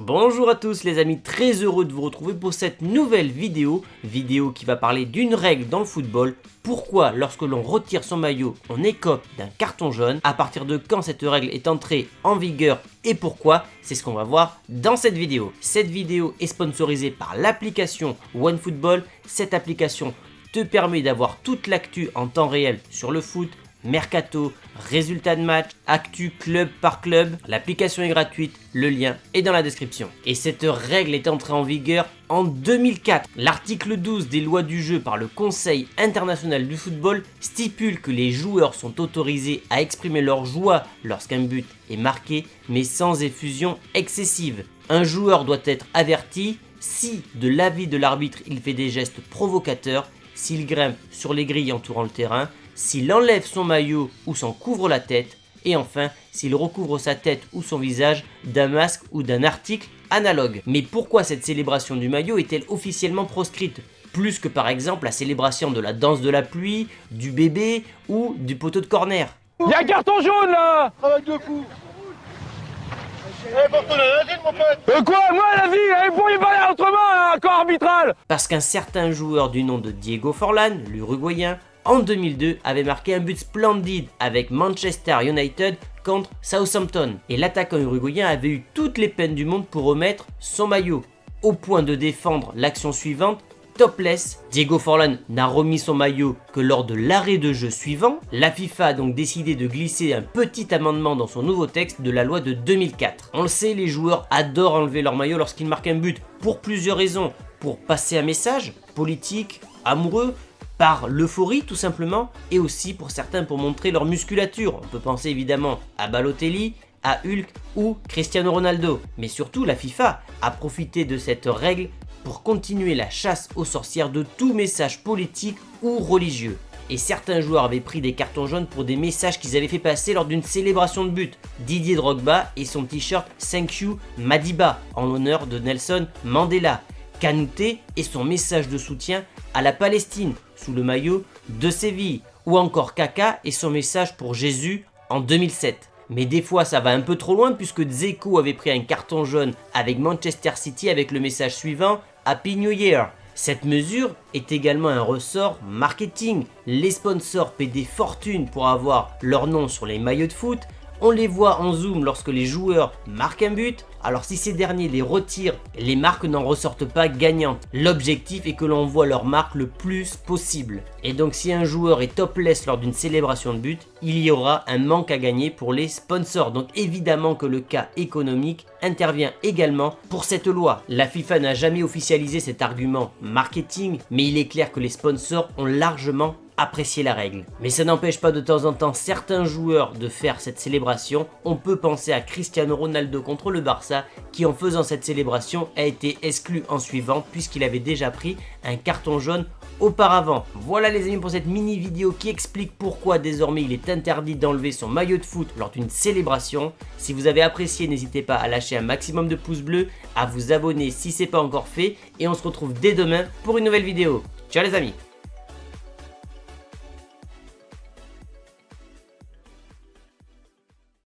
Bonjour à tous les amis, très heureux de vous retrouver pour cette nouvelle vidéo qui va parler d'une règle dans le football. Pourquoi lorsque l'on retire son maillot on écope d'un carton jaune, à partir de quand cette règle est entrée en vigueur et pourquoi, c'est ce qu'on va voir dans cette vidéo. Cette vidéo est sponsorisée par l'application OneFootball. Cette application te permet d'avoir toute l'actu en temps réel sur le foot, mercato, résultats de match, actu club par club. L'application est gratuite, le lien est dans la description. Et cette règle est entrée en vigueur en 2004. L'article 12 des lois du jeu par le Conseil international du football stipule que les joueurs sont autorisés à exprimer leur joie lorsqu'un but est marqué, mais sans effusion excessive. Un joueur doit être averti si, de l'avis de l'arbitre, il fait des gestes provocateurs, s'il grimpe sur les grilles entourant le terrain, s'il enlève son maillot ou s'en couvre la tête, et enfin s'il recouvre sa tête ou son visage d'un masque ou d'un article analogue. Mais pourquoi cette célébration du maillot est-elle officiellement proscrite, plus que par exemple la célébration de la danse de la pluie, du bébé ou du poteau de corner? Il y a un carton jaune là. Avec deux coups. Eh, porte la vie, mon pote. Quoi? Moi la vie, pour lui parler autrement, un corps arbitral. Parce qu'un certain joueur du nom de Diego Forlán, l'Uruguayen, en 2002 avait marqué un but splendide avec Manchester United contre Southampton. Et l'attaquant uruguayen avait eu toutes les peines du monde pour remettre son maillot, au point de défendre l'action suivante topless. Diego Forlán n'a remis son maillot que lors de l'arrêt de jeu suivant. La FIFA a donc décidé de glisser un petit amendement dans son nouveau texte de la loi de 2004. On le sait, les joueurs adorent enlever leur maillot lorsqu'ils marquent un but pour plusieurs raisons. Pour passer un message politique, amoureux, par l'euphorie tout simplement, et aussi pour certains pour montrer leur musculature. On peut penser évidemment à Balotelli, à Hulk ou Cristiano Ronaldo. Mais surtout la FIFA a profité de cette règle pour continuer la chasse aux sorcières de tout message politique ou religieux. Et certains joueurs avaient pris des cartons jaunes pour des messages qu'ils avaient fait passer lors d'une célébration de but. Didier Drogba et son t-shirt Thank You Madiba en l'honneur de Nelson Mandela. Kanouté et son message de soutien à la Palestine sous le maillot de Séville, ou encore Kaka et son message pour Jésus en 2007. Mais des fois ça va un peu trop loin puisque Dzeko avait pris un carton jaune avec Manchester City avec le message suivant Happy New Year. Cette mesure est également un ressort marketing. Les sponsors paient des fortunes pour avoir leur nom sur les maillots de foot. On les voit en zoom lorsque les joueurs marquent un but, alors si ces derniers les retirent, les marques n'en ressortent pas gagnantes. L'objectif est que l'on voit leur marque le plus possible. Et donc si un joueur est topless lors d'une célébration de but, il y aura un manque à gagner pour les sponsors. Donc évidemment que le cas économique intervient également pour cette loi. La FIFA n'a jamais officialisé cet argument marketing, mais il est clair que les sponsors ont largement apprécier la règle. Mais ça n'empêche pas de temps en temps certains joueurs de faire cette célébration. On peut penser à Cristiano Ronaldo contre le Barça qui en faisant cette célébration a été exclu en suivant puisqu'il avait déjà pris un carton jaune auparavant. Voilà les amis pour cette mini vidéo qui explique pourquoi désormais il est interdit d'enlever son maillot de foot lors d'une célébration. Si vous avez apprécié, n'hésitez pas à lâcher un maximum de pouces bleus, à vous abonner si ce n'est pas encore fait et on se retrouve dès demain pour une nouvelle vidéo. Ciao les amis!